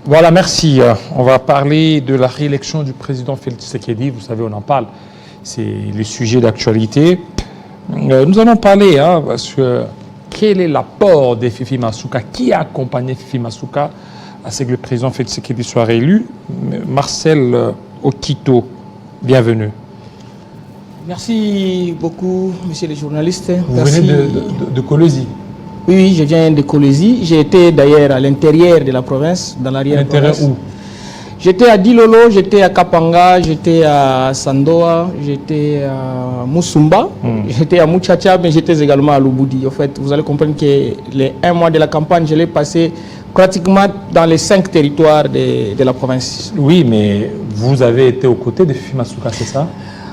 Voilà, merci. On va parler de la réélection du président Félix Tshisekedi. Vous savez, on en parle. C'est les sujets d'actualité. Nous allons parler, parce que quel est l'apport de Fifi Masuka? Qui a accompagné Fifi Masuka à ce que le président Félix Tshisekedi soit réélu? Marcel Okito, bienvenue. Merci beaucoup, monsieur le journaliste. Vous venez de Kolwezi? Oui, je viens de Kolwezi. J'ai été d'ailleurs à l'intérieur de la province, dans l'arrière-province. Où? J'étais à Dilolo, j'étais à Kapanga, j'étais à Sandoa, j'étais à Musumba, j'étais à Muchacha, mais j'étais également à Lubudi. En fait, vous allez comprendre que les 1 mois de la campagne, je l'ai passé pratiquement dans les 5 territoires de la province. Oui, mais vous avez été aux côtés de Fifi Masuka, c'est ça?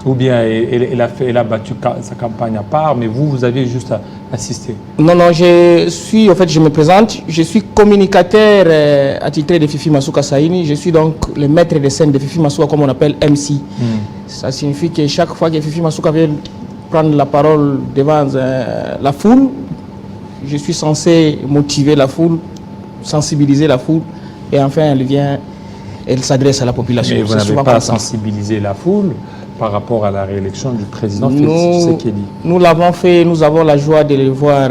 Ou bien elle a battu sa campagne à part, mais vous avez juste assisté? Non, je me présente, je suis communicateur attitré de Fifi Masuka Saini, je suis donc le maître de scène de Fifi Masuka, comme on appelle MC. Ça signifie que chaque fois que Fifi Masuka vient prendre la parole devant la foule, je suis censé motiver la foule, sensibiliser la foule, et enfin elle s'adresse à la population. Mais vous n'avez pas sensibilisé la foule par rapport à la réélection du président Félix Tshisekedi? Nous l'avons fait, nous avons la joie de le voir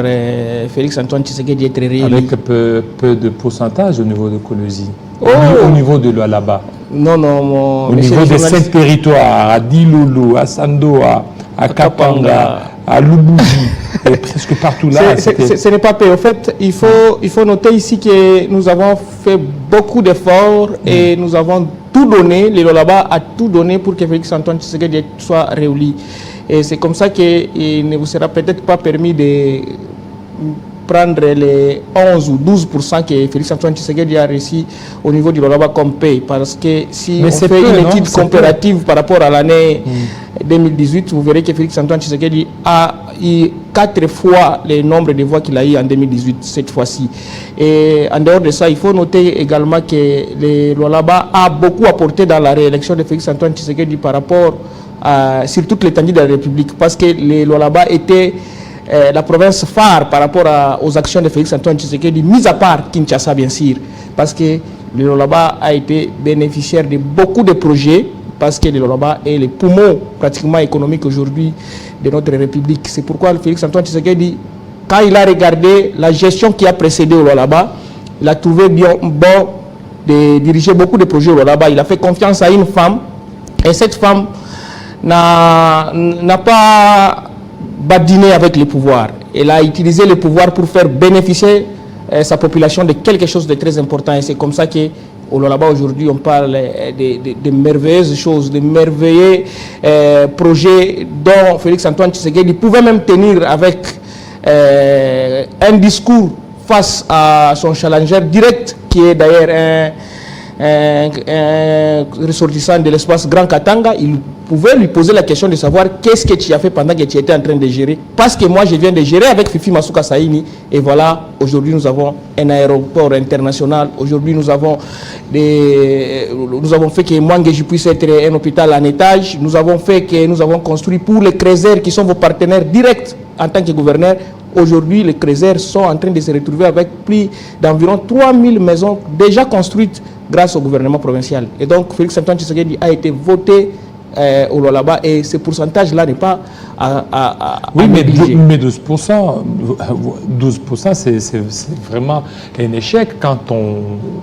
Félix Antoine Tshisekedi être réélu. Avec peu de pourcentage au niveau de Kolwezi, au niveau de Lualaba? Non. Au niveau des 5 territoires, à Dilolo, à Sandoa, à Kapanga, à Lubudi, et presque partout là. Ce n'est pas peu. En fait, il faut noter ici que nous avons fait beaucoup d'efforts et nous avons tout donné, le Lualaba a tout donné pour que Félix Antoine Tshisekedi soit réélu. Et c'est comme ça qu'il ne vous sera peut-être pas permis de prendre les 11 ou 12% que Félix Antoine Tshisekedi a reçu au niveau du Lualaba comme paye. Parce que si on fait une étude comparative par rapport à l'année 2018, vous verrez que Félix Antoine Tshisekedi a eu 4 fois le nombre de voix qu'il a eu en 2018, cette fois-ci. Et en dehors de ça, il faut noter également que le Lualaba a beaucoup apporté dans la réélection de Félix Antoine Tshisekedi par rapport sur toute l'étendue de la République. Parce que le Lualaba était la province phare par rapport aux actions de Félix Antoine Tshisekedi, mis à part Kinshasa bien sûr, parce que le Lualaba a été bénéficiaire de beaucoup de projets, parce que le Lualaba est le poumon pratiquement économique aujourd'hui de notre République. C'est pourquoi Félix Antoine Tshisekedi, quand il a regardé la gestion qui a précédé au Lualaba, il a trouvé bon de diriger beaucoup de projets au Lualaba. Il a fait confiance à une femme, et cette femme n'a pas badiner avec le pouvoir. Elle a utilisé le pouvoir pour faire bénéficier sa population de quelque chose de très important. Et c'est comme ça qu'au Lualaba aujourd'hui, on parle de merveilleuses choses, de merveilleux projets dont Félix Antoine Tshisekedi pouvait même tenir avec un discours face à son challenger direct, qui est d'ailleurs un ressortissant de l'espace Grand Katanga. Il pouvait lui poser la question de savoir qu'est-ce que tu as fait pendant que tu étais en train de gérer. Parce que moi, je viens de gérer avec Fifi Masuka Saini. Et voilà, aujourd'hui, nous avons un aéroport international. Aujourd'hui, nous avons fait que Mwangeji puisse être un hôpital en étage. Nous avons fait que nous avons construit pour les Crézers, qui sont vos partenaires directs en tant que gouverneur. Aujourd'hui, les Crézers sont en train de se retrouver avec plus d'environ 3000 maisons déjà construites grâce au gouvernement provincial. Et donc, Félix Antoine Tshisekedi a été voté au Lualaba, et ce pourcentage-là n'est pas oui, mais 12%, c'est vraiment un échec quand on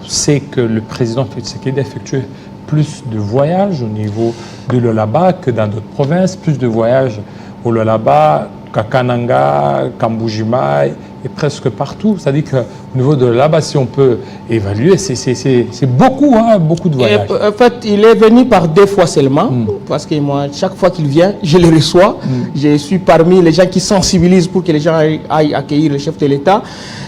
sait que le président Félix Tshisekedi a effectué plus de voyages au niveau de Lualaba que dans d'autres provinces, plus de voyages au Lualaba qu'à Kananga, Kambujima et presque partout. C'est-à-dire qu'au niveau de là-bas, si on peut évaluer, c'est beaucoup, beaucoup de voyages. En fait, il est venu par 2 fois seulement, parce que moi, chaque fois qu'il vient, je le reçois. Je suis parmi les gens qui sensibilisent pour que les gens aillent accueillir le chef de l'État.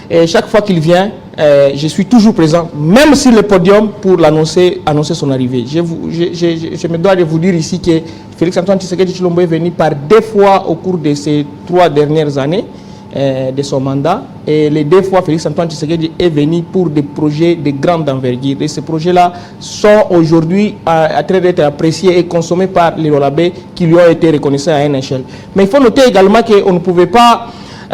Et chaque fois qu'il vient, je suis toujours présent, même sur le podium, pour annoncer son arrivée. Je me dois de vous dire ici que Félix Antoine Tshisekedi Tshilombo est venu par 2 fois au cours de ces 3 dernières années de son mandat. Et les 2 fois, Félix Antoine Tshisekedi est venu pour des projets de grande envergure. Et ces projets-là sont aujourd'hui en train d'être appréciés et consommés par les Lualabais qui lui ont été reconnaissants à une échelle. Mais il faut noter également qu'on ne pouvait pas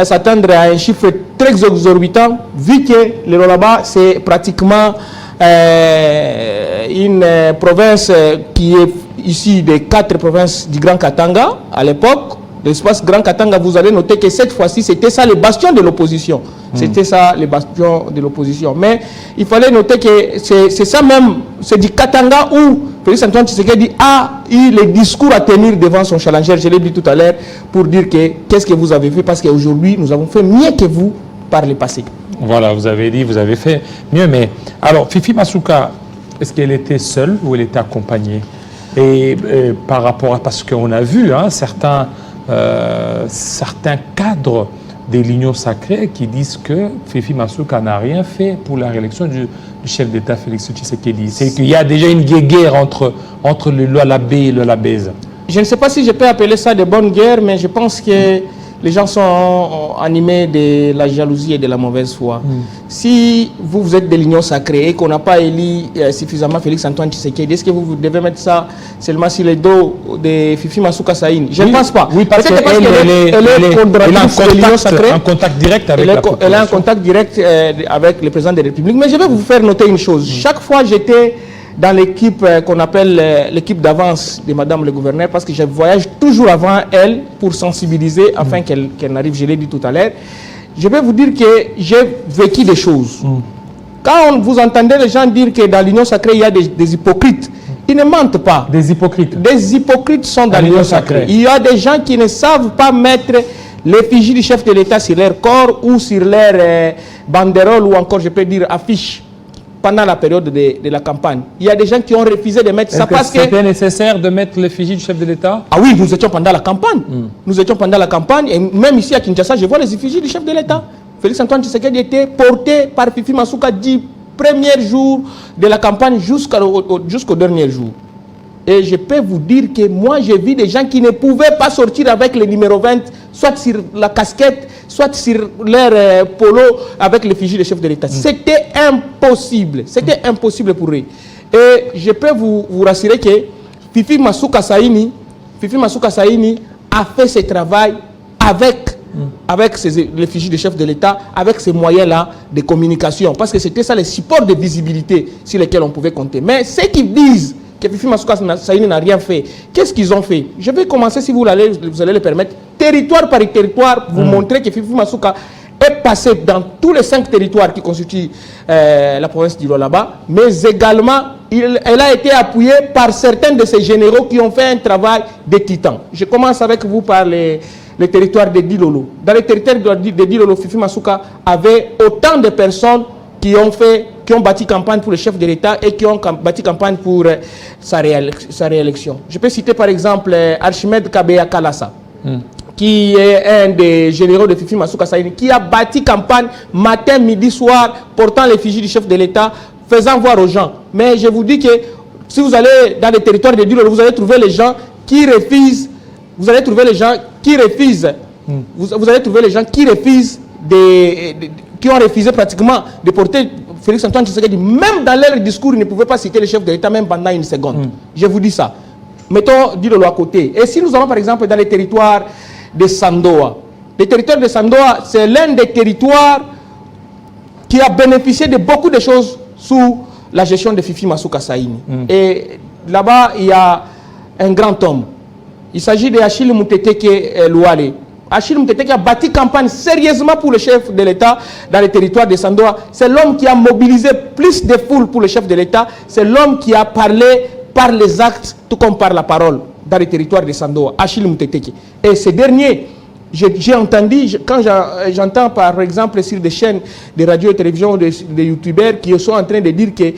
s'attendre à un chiffre très exorbitant, vu que le Lualaba, c'est pratiquement une province qui est issue des 4 provinces du Grand Katanga à l'époque. L'espace Grand Katanga, vous allez noter que cette fois-ci, c'était ça le bastion de l'opposition. C'était ça le bastion de l'opposition. Mais il fallait noter que c'est ça même, c'est du Katanga où Félix Antoine Tshisekedi a eu les discours à tenir devant son challenger, je l'ai dit tout à l'heure, pour dire que qu'est-ce que vous avez fait, parce qu'aujourd'hui, nous avons fait mieux que vous par le passé. Voilà, vous avez dit, vous avez fait mieux. Mais alors, Fifi Masuka, est-ce qu'elle était seule ou elle était accompagnée? Et par rapport à, parce qu'on a vu certains cadres de l'Union sacrée qui disent que Fifi Masuka n'a rien fait pour la réélection du chef d'État Félix Tshisekedi. C'est qu'il y a déjà une guerre entre le Lualabé et le Labèze. Je ne sais pas si je peux appeler ça de bonne guerre, mais je pense que les gens sont animés de la jalousie et de la mauvaise foi. Si vous êtes de l'Union sacrée et qu'on n'a pas élu suffisamment Félix Antoine Tshisekedi, est-ce que vous devez mettre ça seulement sur le dos de Fifi Masuka Saïni? Je ne pense pas. Oui, parce qu'elle est en contact direct avec la population. Elle est en contact direct avec le président de la République. Mais je vais vous faire noter une chose. Chaque fois j'étais dans l'équipe qu'on appelle l'équipe d'avance de Madame le gouverneur, parce que je voyage toujours avant elle pour sensibiliser afin qu'elle n'arrive, je l'ai dit tout à l'heure. Je vais vous dire que j'ai vécu des choses. Quand vous entendez les gens dire que dans l'Union sacrée, il y a des hypocrites, ils ne mentent pas. Des hypocrites? Des hypocrites sont dans l'Union sacrée. Il y a des gens qui ne savent pas mettre l'effigie du chef de l'État sur leur corps ou sur leur banderole ou encore, je peux dire, affiche. Pendant la période de la campagne. Il y a des gens qui ont refusé de mettre ça parce que... C'était nécessaire de mettre l'effigie du chef de l'État? Ah oui, nous étions pendant la campagne. Nous étions pendant la campagne et même ici à Kinshasa, je vois les effigies du chef de l'État. Félix Antoine Tshisekedi était porté par Fifi Masuka du premier jour de la campagne jusqu'au dernier jour. Et je peux vous dire que moi, j'ai vu des gens qui ne pouvaient pas sortir avec le numéro 20, soit sur la casquette, soit sur leur polo avec l'effigie du chef de l'État. C'était impossible. C'était impossible pour eux. Et je peux vous rassurer que Fifi Masuka Saïni a fait ce travail avec l'effigie du chef de l'État, avec ces moyens-là de communication. Parce que c'était ça les supports de visibilité sur lesquels on pouvait compter. Mais ceux qui disent que Fifi Masuka Saïni n'a rien fait, qu'est-ce qu'ils ont fait? Je vais commencer, si vous allez le permettre, territoire par territoire, vous montrer que Fifi Masuka est passé dans tous les 5 territoires qui constituent la province du Lualaba, mais également, elle a été appuyée par certains de ces généraux qui ont fait un travail de titan. Je commence avec vous par les territoires de Dilolo. Dans les territoires de Dilolo, Fifi Masuka avait autant de personnes qui ont bâti campagne pour le chef de l'État et qui ont bâti campagne pour sa réélection. Je peux citer par exemple Archimède Kabeya Kalasa, qui est un des généraux de Fifi Masuka Saïni, qui a bâti campagne matin, midi, soir, portant l'effigie du chef de l'État, faisant voir aux gens. Mais je vous dis que si vous allez dans les territoires de Dilolo, vous allez trouver les gens qui refusent, vous allez trouver les gens qui refusent, vous allez trouver les gens qui refusent qui ont refusé pratiquement de porter Félix Antoine Tshisekedi. Même dans leur discours, ils ne pouvaient pas citer le chef de l'État, même pendant une seconde. Je vous dis ça. Mettons Dilolo à côté. Et si nous allons par exemple dans les territoires de Sandoa, le territoire de Sandoa, c'est l'un des territoires qui a bénéficié de beaucoup de choses sous la gestion de Fifi Masuka Saïni. Et là-bas, il y a un grand homme. Il s'agit de Achille Mouteteke Louale. Achille Mouteteke a bâti campagne sérieusement pour le chef de l'État dans les territoires de Sandoa. C'est l'homme qui a mobilisé plus de foules pour le chef de l'État. C'est l'homme qui a parlé par les actes, tout comme par la parole, dans les territoires de Sandoa. Achille Mouteteke. Et ces derniers, j'ai entendu, quand j'entends par exemple sur des chaînes de radio et télévision, des youtubeurs qui sont en train de dire que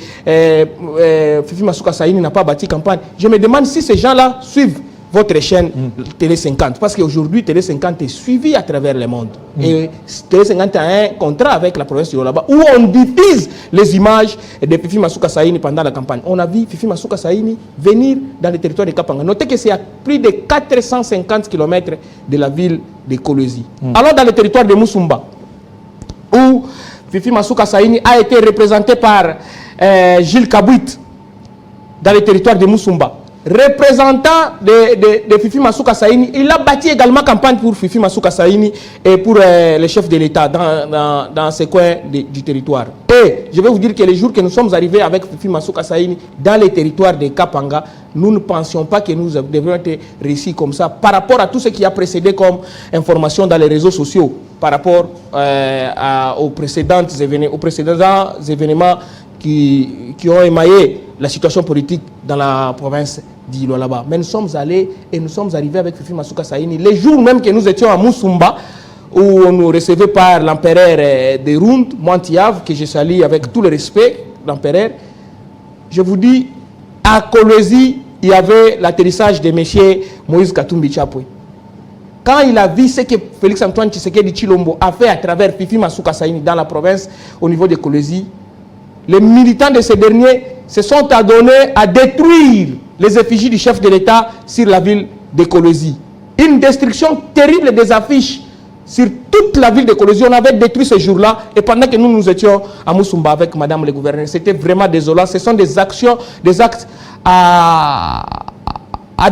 Fifi Masuka Saïni n'a pas bâti campagne, je me demande si ces gens-là suivent votre chaîne Télé 50. Parce qu'aujourd'hui, Télé 50 est suivi à travers le monde. Et Télé 50 a un contrat avec la province du Lualaba où on diffuse les images de Fifi Masuka Saïni pendant la campagne. On a vu Fifi Masuka Saïni venir dans le territoire de Kapanga. Notez que c'est à plus de 450 km de la ville de Kolwezi. Alors dans le territoire de Musumba, où Fifi Masuka Saïni a été représenté par Gilles Kabouit, dans le territoire de Musumba. représentant de Fifi Masuka Saini, il a bâti également campagne pour Fifi Masuka Saini et pour les chefs de l'État dans ces coins du territoire. Et je vais vous dire que les jours que nous sommes arrivés avec Fifi Masuka Saini dans les territoires de Kapanga, nous ne pensions pas que nous devrions être réussis comme ça par rapport à tout ce qui a précédé comme information dans les réseaux sociaux, par rapport aux précédents événements qui ont émaillé la situation politique dans la province d'Ilo-Laba. Mais nous sommes allés et nous sommes arrivés avec Fifi Masuka Saini. Les jours même que nous étions à Moussumba, où on nous recevait par l'empereur de Rund, Moantiave, que je salue avec tout le respect, l'empereur. Je vous dis, à Kolwezi, il y avait l'atterrissage de M. Moïse Katumbi Chapwe. Quand il a vu ce que Félix Antoine Tshisekedi Tshilombo a fait à travers Fifi Masuka Saini dans la province, au niveau de Kolwezi, les militants de ces derniers se sont adonnés à détruire les effigies du chef de l'État sur la ville de Kolwezi. Une destruction terrible des affiches sur toute la ville de Kolwezi. On avait détruit ce jour-là et pendant que nous étions à Moussumba avec Madame le gouverneur, c'était vraiment désolant. Ce sont des actions, des actes à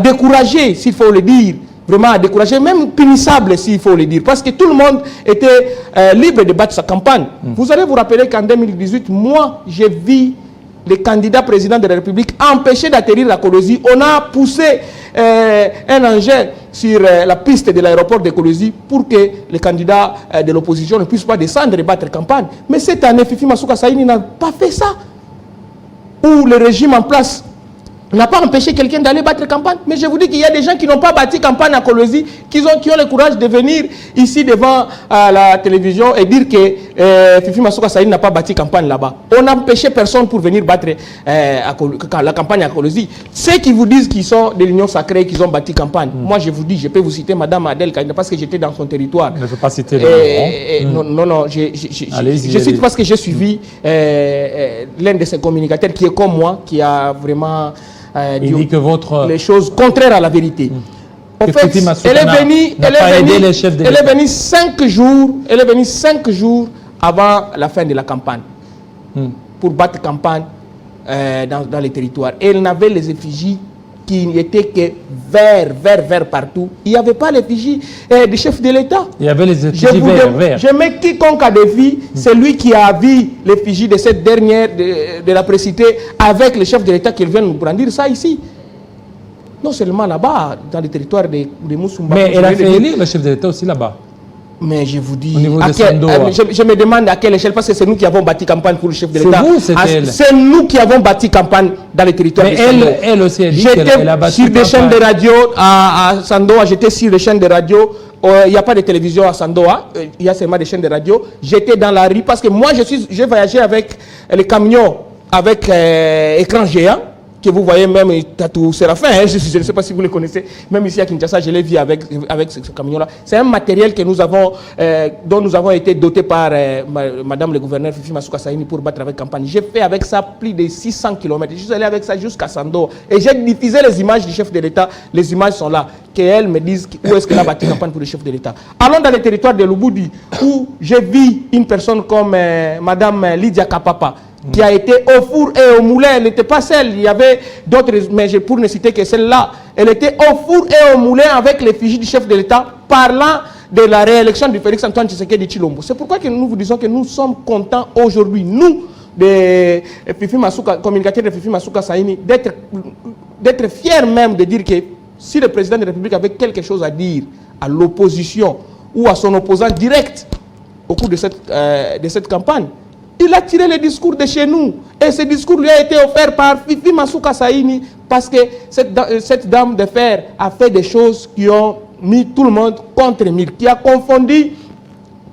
décourager, s'il faut le dire. Vraiment à décourager, même punissable s'il faut le dire, parce que tout le monde était libre de battre sa campagne. Vous allez vous rappeler qu'en 2018, moi, j'ai vu le candidat président de la République empêché d'atterrir à Kolwezi. On a poussé un engin sur la piste de l'aéroport de Kolwezi pour que les candidats de l'opposition ne puissent pas descendre et battre campagne. Mais cette année, Fifi Masuka Saini n'a pas fait ça. Ou le régime en place n'a pas empêché quelqu'un d'aller battre campagne. Mais je vous dis qu'il y a des gens qui n'ont pas bâti campagne à Kolwezi, qui ont le courage de venir ici devant la télévision et dire que Fifi Masuka Saini n'a pas bâti campagne là-bas. On n'a empêché personne pour venir battre la campagne à Kolwezi. Ceux qui vous disent qu'ils sont de l'Union sacrée, qu'ils ont bâti campagne, moi je vous dis, je peux vous citer Madame Adèle Kayina parce que j'étais dans son territoire. Je ne veux pas citer le nom. Non, je cite parce que j'ai suivi l'un de ses communicateurs qui est comme moi, qui a vraiment... il dit que les choses contraires à la vérité. En fait, elle est venue 5 jours avant la fin de la campagne pour battre campagne dans les territoires. Et elle n'avait les effigies qui n'étaient que vert partout. Il n'y avait pas l'effigie du chef de l'État. Il y avait les effigies verts. Je mets quiconque à défi, c'est lui qui a vu l'effigie de cette dernière, de la précité, avec le chef de l'État qui vient nous brandir ça ici. Non seulement là-bas, dans les territoires de Moussumba. Mais elle a fait élire le chef de l'État aussi là-bas. Mais je vous dis, je me demande à quelle échelle, parce que c'est nous qui avons bâti campagne pour le chef de l'État. C'est nous qui avons bâti campagne dans les territoires de Sandoa. Elle aussi a dit qu'elle a bâti sur des chaînes de radio à Sandoa, j'étais sur des chaînes de radio. Il n'y a pas de télévision à Sandoa, il y a seulement des chaînes de radio. J'étais dans la rue parce que moi, j'ai voyagé avec les camions avec écran géant. Que vous voyez même Tatou Séraphin, je ne sais pas si vous le connaissez, même ici à Kinshasa, je l'ai vu avec ce camion-là. C'est un matériel que nous avons, dont nous avons été dotés par Madame le gouverneur Fifi Masuka Saini pour battre avec campagne. J'ai fait avec ça plus de 600 km. Je suis allé avec ça jusqu'à Sandoa. Et j'ai diffusé les images du chef de l'État. Les images sont là. Qu'elle me dise où est-ce qu'elle a battu campagne pour le chef de l'État. Allons dans les territoires de Lubudi, où j'ai vu une personne comme Madame Lydia Kapapa, qui a été au four et au moulin. Elle n'était pas seule, il y avait d'autres, mais pour ne citer que celle-là. Elle était au four et au moulin avec l'effigie du chef de l'État, parlant de la réélection du Félix Antoine Tshisekedi Tshilombo. C'est pourquoi que nous vous disons que nous sommes contents aujourd'hui, nous, des communicateurs de Fifi Masuka Saini, d'être fiers même de dire que si le président de la République avait quelque chose à dire à l'opposition ou à son opposant direct au cours de cette campagne, il a tiré le discours de chez nous. Et ce discours lui a été offert par Fifi Masuka Saini parce que cette dame de fer a fait des choses qui ont mis tout le monde contre Mir, qui a confondu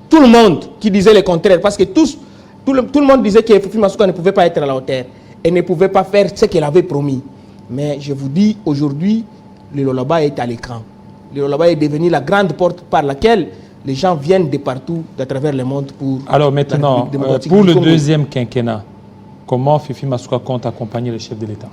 tout le monde qui disait le contraire. Parce que tout le monde disait que Fifi Masuka ne pouvait pas être à la hauteur et ne pouvait pas faire ce qu'elle avait promis. Mais je vous dis, aujourd'hui, le Lolaba est à l'écran. Le Lolaba est devenu la grande porte par laquelle les gens viennent de partout, à travers le monde pour... Alors maintenant, pour le deuxième quinquennat, comment Fifi Masuka compte accompagner le chef de l'État?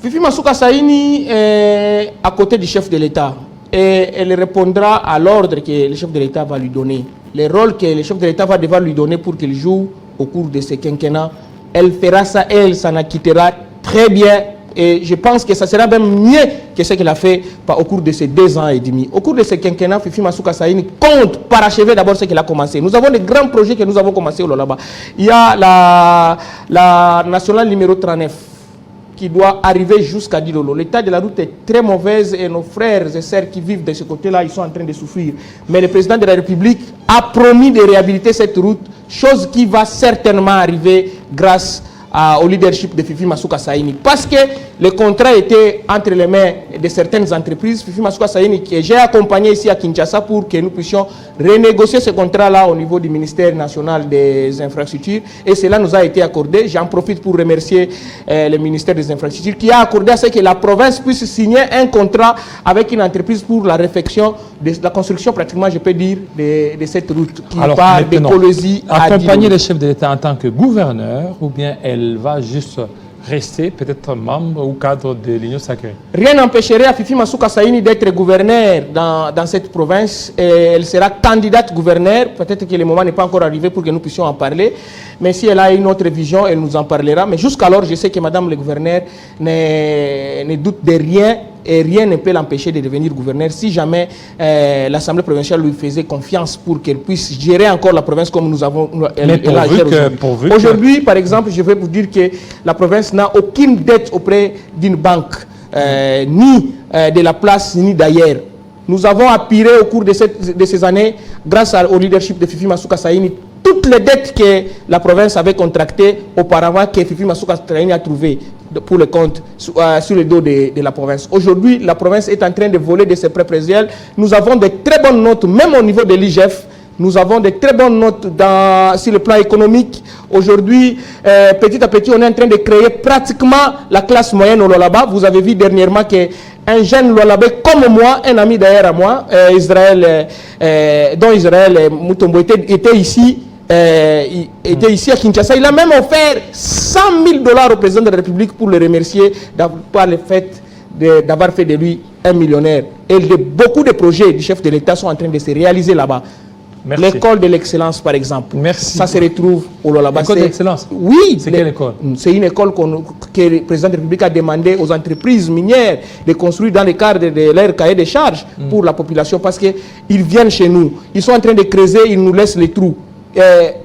Fifi Masuka Saini est à côté du chef de l'État et elle répondra à l'ordre que le chef de l'État va lui donner. Les rôles que le chef de l'État va devoir lui donner pour qu'il joue au cours de ce quinquennat, elle fera ça et elle s'en acquittera très bien Et je pense que ça sera même mieux que ce qu'il a fait au cours de ces 2 ans et demi. Au cours de ce quinquennat, Fifi Masuka Saini compte parachever d'abord ce qu'il a commencé. Nous avons des grands projets que nous avons commencé au Lolaba. Il y a la nationale numéro 39 qui doit arriver jusqu'à Dilolo. L'état de la route est très mauvaise et nos frères et sœurs qui vivent de ce côté-là, ils sont en train de souffrir. Mais le président de la République a promis de réhabiliter cette route, chose qui va certainement arriver grâce au leadership de Fifi Masuka Saini. Parce que le contrat était entre les mains de certaines entreprises. Fifi Masuka Saini, que j'ai accompagné ici à Kinshasa pour que nous puissions renégocier ce contrat-là au niveau du ministère national des infrastructures. Et cela nous a été accordé. J'en profite pour remercier le ministère des infrastructures qui a accordé à ce que la province puisse signer un contrat avec une entreprise pour la réfection, de la construction pratiquement, je peux dire, de cette route qui part de Colosi à accompagner le chef de l'État en tant que gouverneur, ou bien elle va juste rester peut-être membre ou cadre de l'Union sacrée? Rien n'empêcherait à Fifi Masuka Saini d'être gouverneur dans cette province. Et elle sera candidate gouverneur. Peut-être que le moment n'est pas encore arrivé pour que nous puissions en parler. Mais si elle a une autre vision, elle nous en parlera. Mais jusqu'alors, je sais que Madame le gouverneur ne doute de rien. Et rien ne peut l'empêcher de devenir gouverneur si jamais l'Assemblée provinciale lui faisait confiance pour qu'elle puisse gérer encore la province comme nous avons. Aujourd'hui, par exemple, je vais vous dire que la province n'a aucune dette auprès d'une banque, ni de la place, ni d'ailleurs. Nous avons appiré au cours de ces années, grâce au leadership de Fifi Masuka Saini, toutes les dettes que la province avait contractées auparavant, que Fifi Masuka Saini a trouvées pour le compte sur le dos de la province. Aujourd'hui, la province est en train de voler de ses propres ailes. Nous avons de très bonnes notes, même au niveau de l'IGF. Nous avons de très bonnes notes sur le plan économique. Aujourd'hui, petit à petit, on est en train de créer pratiquement la classe moyenne au Lolaba. Vous avez vu dernièrement qu'un jeune Lolabais comme moi, un ami d'ailleurs à moi, dont Israël Mutombo était ici, était ici à Kinshasa. Il a même offert $100,000 au président de la République pour le remercier par le fait d'avoir fait de lui un millionnaire. Et beaucoup de projets du chef de l'État sont en train de se réaliser là-bas. L'école de l'excellence, par exemple. Merci. Ça se retrouve au Lolaba. L'école de l'excellence? Oui. C'est quelle école? C'est une école que le président de la République a demandé aux entreprises minières de construire dans le cadre de leur cahier de charges pour la population, parce qu'ils viennent chez nous. Ils sont en train de creuser, ils nous laissent les trous.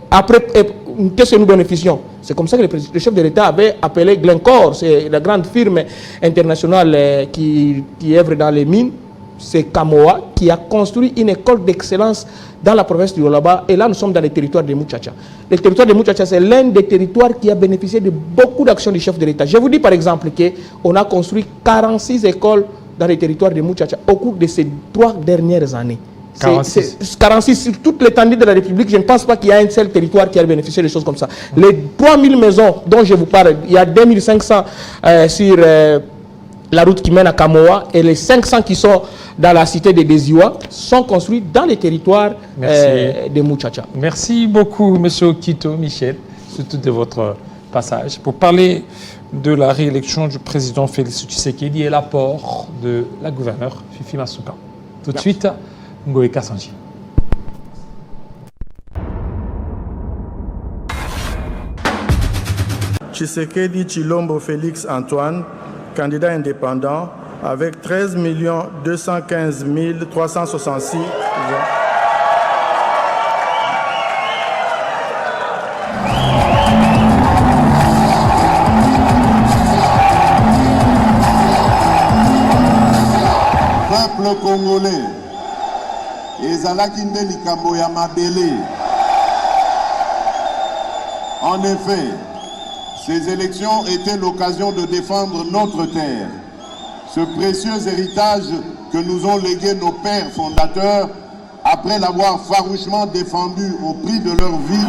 Après, qu'est-ce que nous bénéficions? C'est comme ça que le chef de l'État avait appelé Glencore, c'est la grande firme internationale qui œuvre dans les mines. C'est Kamoa qui a construit une école d'excellence dans la province du Lolaba. Et là, nous sommes dans le territoire de Muchacha. Le territoire de Muchacha, c'est l'un des territoires qui a bénéficié de beaucoup d'actions du chef de l'État. Je vous dis par exemple qu'on a construit 46 écoles dans le territoire de Muchacha au cours de ces 3 dernières années. 46 sur toute l'étendue de la République. Je ne pense pas qu'il y a un seul territoire qui a bénéficié de choses comme ça. Les 3000 maisons dont je vous parle, il y a 2500 sur la route qui mène à Kamoa, et les 500 qui sont dans la cité de Deziwa sont construits dans les territoires de Muchacha. Merci beaucoup, M. Okito, Michel, surtout de votre passage, pour parler de la réélection du président Félix Tshisekedi et l'apport de la gouverneure Fifi Masuka. Tout de suite, Ngoé Kassanji. Tshisekedi Tshilombo Félix Antoine, candidat indépendant, avec 13 215 366 voix. Peuple congolais, ezalaki nde likambo ya mabele. En effet, ces élections étaient l'occasion de défendre notre terre, ce précieux héritage que nous ont légué nos pères fondateurs après l'avoir farouchement défendu au prix de leur vie